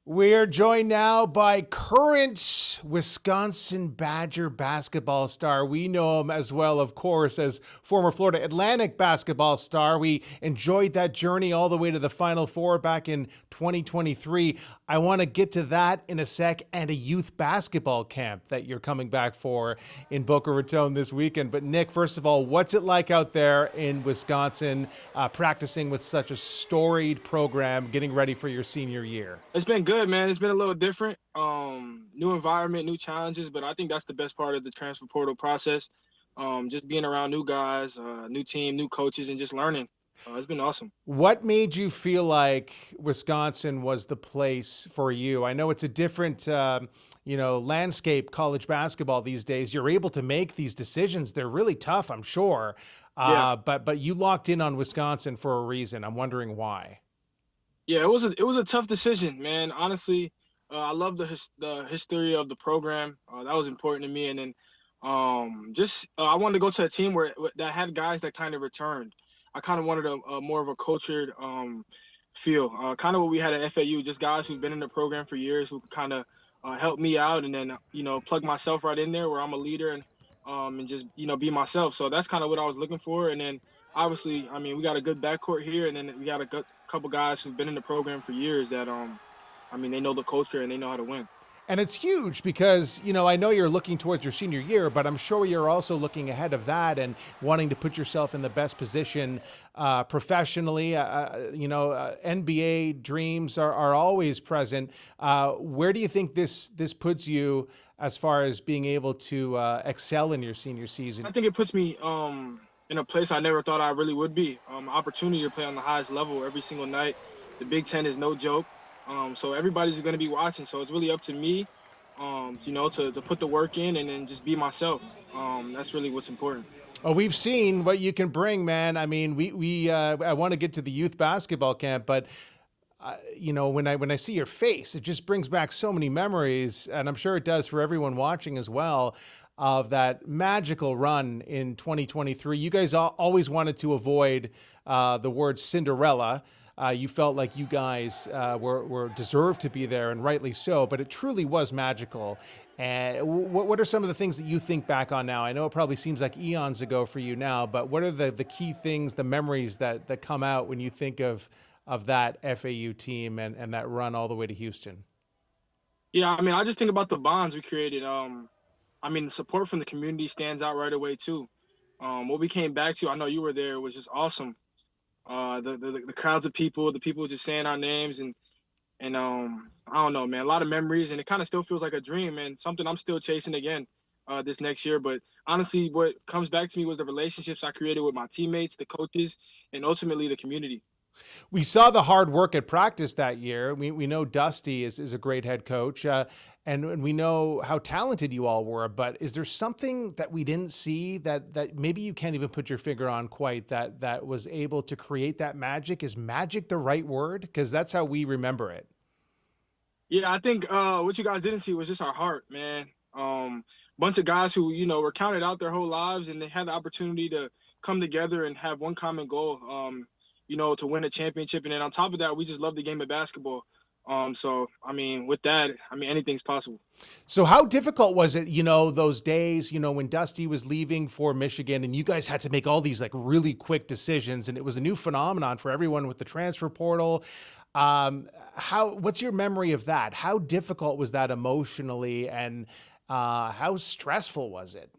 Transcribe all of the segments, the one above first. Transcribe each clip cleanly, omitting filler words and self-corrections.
We are joined now by current Wisconsin Badger basketball star. We know him as well, of course, as former Florida Atlantic basketball star. We enjoyed that journey all the way to the Final Four back in 2023. I want to get to that in a sec, and a youth basketball camp that you're coming back for in Boca Raton this weekend. But Nick, first of all, what's it like out there in Wisconsin, practicing with such a storied program, getting ready for your senior year? It's been good, man. It's been a little different. New environment, new challenges, but I think that's the best part of the transfer portal process. Just being around new guys, new team, new coaches, and just learning. It's been awesome. What made you feel like Wisconsin was the place for you? I know it's a different, landscape, college basketball these days. You're able to make these decisions. They're really tough, I'm sure. Yeah, But you locked in on Wisconsin for a reason. I'm wondering why. yeah. It was a tough decision, man. Honestly, I love the history of the program. That was important to me, and then just I wanted to go to a team that had guys that kind of returned. I kind of wanted a more of a cultured feel, kind of what we had at FAU, just guys who've been in the program for years who could kind of help me out, and then plug myself right in there where I'm a leader and just be myself. So that's kind of what I was looking for. And then obviously, I mean, we got a good backcourt here, and then we got a good couple guys who've been in the program for years that I mean, they know the culture and they know how to win. And it's huge because, I know you're looking towards your senior year, but I'm sure you're also looking ahead of that and wanting to put yourself in the best position professionally. NBA dreams are always present. Where do you think this puts you as far as being able to excel in your senior season? I think it puts me in a place I never thought I really would be. Opportunity to play on the highest level every single night. The Big Ten is no joke. So everybody's going to be watching. So it's really up to me, to put the work in and then just be myself. That's really what's important. Well, we've seen what you can bring, man. I mean, we I want to get to the youth basketball camp, but when I see your face, it just brings back so many memories, and I'm sure it does for everyone watching as well, of that magical run in 2023. You guys always wanted to avoid the word Cinderella. You felt like you guys were deserved to be there, and rightly so. But it truly was magical. And what are some of the things that you think back on now? I know it probably seems like eons ago for you now, but what are the key things, the memories that come out when you think of that FAU team and that run all the way to Houston? Yeah, I mean, I just think about the bonds we created. I mean, the support from the community stands out right away too. What we came back to, I know you were there, was just awesome. The crowds of people, the people just saying our names, and I don't know, man, a lot of memories, and it kind of still feels like a dream and something I'm still chasing again this next year. But honestly, what comes back to me was the relationships I created with my teammates, the coaches, and ultimately the community. We saw the hard work at practice that year. We know Dusty is a great head coach, and we know how talented you all were. But is there something that we didn't see that maybe you can't even put your finger on quite that was able to create that magic? Is magic the right word? Because that's how we remember it. Yeah, I think what you guys didn't see was just our heart, man. Bunch of guys who were counted out their whole lives, and they had the opportunity to come together and have one common goal. To win a championship. And then on top of that, we just love the game of basketball. So, I mean, with that, I mean, anything's possible. So how difficult was it, those days, when Dusty was leaving for Michigan and you guys had to make all these like really quick decisions, and it was a new phenomenon for everyone with the transfer portal. What's your memory of that? How difficult was that emotionally, and how stressful was it?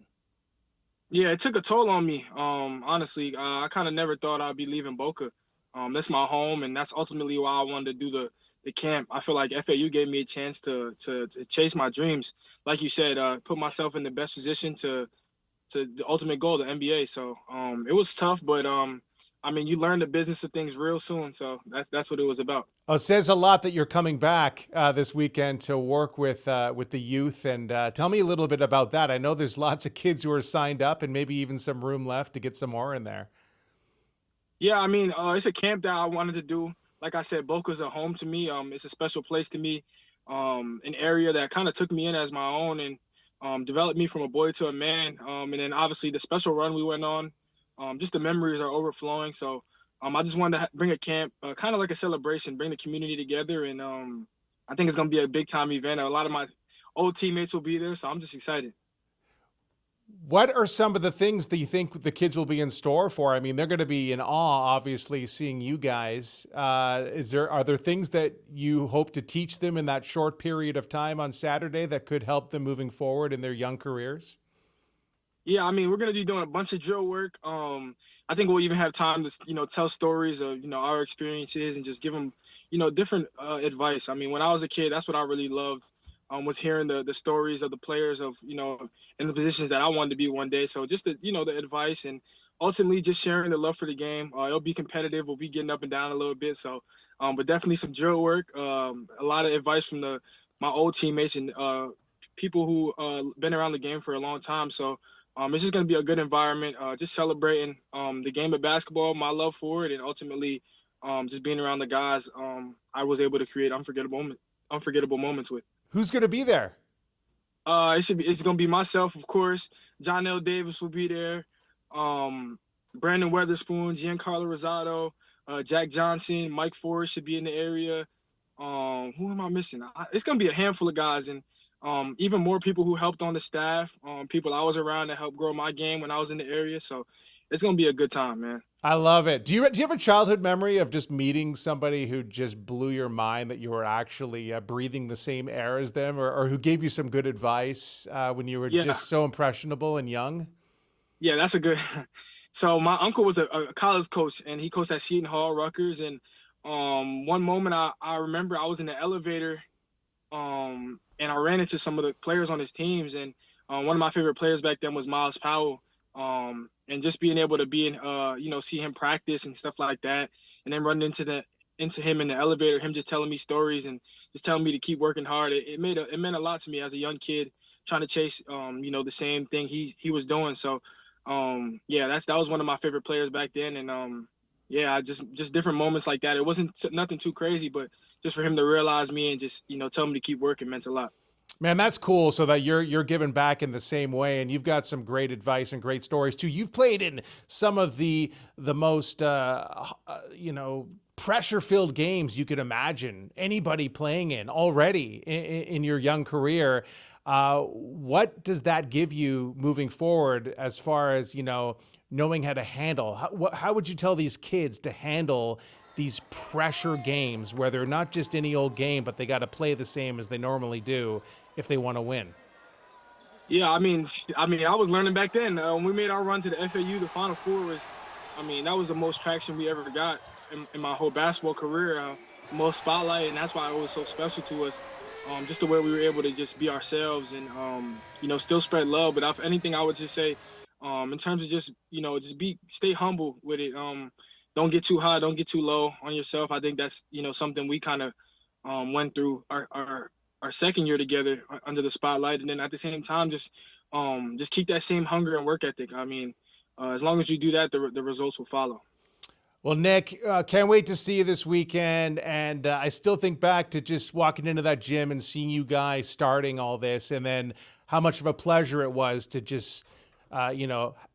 Yeah, it took a toll on me. Honestly, I kind of never thought I'd be leaving Boca. That's my home, and that's ultimately why I wanted to do the camp. I feel like FAU gave me a chance to chase my dreams. Like you said, put myself in the best position to the ultimate goal, the NBA. So it was tough, but I mean, you learn the business of things real soon. So that's what it was about. Oh, it says a lot that you're coming back this weekend to work with the youth, and tell me a little bit about that. I know there's lots of kids who are signed up, and maybe even some room left to get some more in there. Yeah, I mean, it's a camp that I wanted to do. Like I said, Boca's a home to me. It's a special place to me. An area that kind of took me in as my own and developed me from a boy to a man. And then obviously the special run we went on, just the memories are overflowing. So I just wanted to bring a camp, kind of like a celebration, bring the community together, and I think it's going to be a big time event. A lot of my old teammates will be there, so I'm just excited. What are some of the things that you think the kids will be in store for? I mean, they're going to be in awe, obviously, seeing you guys. Are there things that you hope to teach them in that short period of time on Saturday that could help them moving forward in their young careers? Yeah, I mean, we're gonna be doing a bunch of drill work. I think we'll even have time to, tell stories of, our experiences and just give them, different advice. I mean, when I was a kid, that's what I really loved, was hearing the stories of the players of, in the positions that I wanted to be one day. So just the, the advice and ultimately just sharing the love for the game. It'll be competitive. We'll be getting up and down a little bit. So, but definitely some drill work. A lot of advice from my old teammates and people who been around the game for a long time. So. It's just going to be a good environment, just celebrating the game of basketball, my love for it, and ultimately just being around the guys I was able to create unforgettable moments with. Who's going to be there? It's going to be myself, of course. John L. Davis will be there. Brandon Weatherspoon, Giancarlo Rosado, Jack Johnson, Mike Forrest should be in the area. Who am I missing? It's going to be a handful of guys, and even more people who helped on the staff, people I was around to help grow my game when I was in the area. So it's going to be a good time, man. I love it. Do you have a childhood memory of just meeting somebody who just blew your mind, that you were actually breathing the same air as them, or who gave you some good advice when you were just so impressionable and young? Yeah, that's a good. So my uncle was a college coach, and he coached at Seton Hall, Rutgers. And one moment I remember I was in the elevator, and I ran into some of the players on his teams, and one of my favorite players back then was Miles Powell. And just being able to be in, see him practice and stuff like that, and then running into him in the elevator, him just telling me stories and just telling me to keep working hard. It meant a lot to me as a young kid trying to chase, the same thing he was doing. So, that was one of my favorite players back then. And just different moments like that. It wasn't nothing too crazy, but just for him to realize me and just, tell me to keep working meant a lot. Man, that's cool. So that you're giving back in the same way, and you've got some great advice and great stories too. You've played in some of the most pressure-filled games you could imagine anybody playing in already in your young career. What does that give you moving forward as far as knowing how to handle? How would you tell these kids to handle these pressure games where they're not just any old game, but they got to play the same as they normally do if they want to win? Yeah, I mean, I was learning back then. When we made our run to the FAU, the Final Four that was the most traction we ever got in my whole basketball career. Most spotlight, and that's why it was so special to us. Just the way we were able to just be ourselves and, still spread love. But if anything, I would just say, in terms of just stay humble with it. Don't get too high, don't get too low on yourself. I think that's, something we kind of went through our second year together under the spotlight. And then at the same time, just keep that same hunger and work ethic. I mean, as long as you do that, the results will follow. Well, Nick, can't wait to see you this weekend. And I still think back to just walking into that gym and seeing you guys starting all this, and then how much of a pleasure it was to just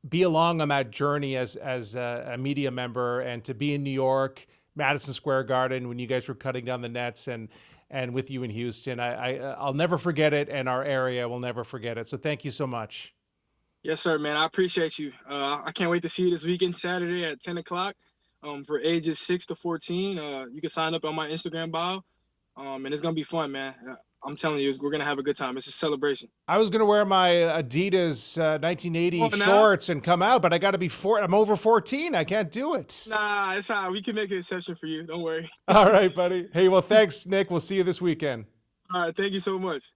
be along on that journey as a media member, and to be in New York, Madison Square Garden, when you guys were cutting down the nets, and with you in Houston. I'll never forget it, and our area will never forget it. So thank you so much. Yes, sir, man. I appreciate you. I can't wait to see you this weekend, Saturday at 10 o'clock. For ages 6 to 14, you can sign up on my Instagram bio, and it's going to be fun, man. I'm telling you, we're going to have a good time. It's a celebration. I was going to wear my Adidas 1980 shorts and come out, but I got to be I'm over 14. I can't do it. Nah, it's all right. We can make an exception for you. Don't worry. All right, buddy. Hey, well, thanks, Nick. We'll see you this weekend. All right. Thank you so much.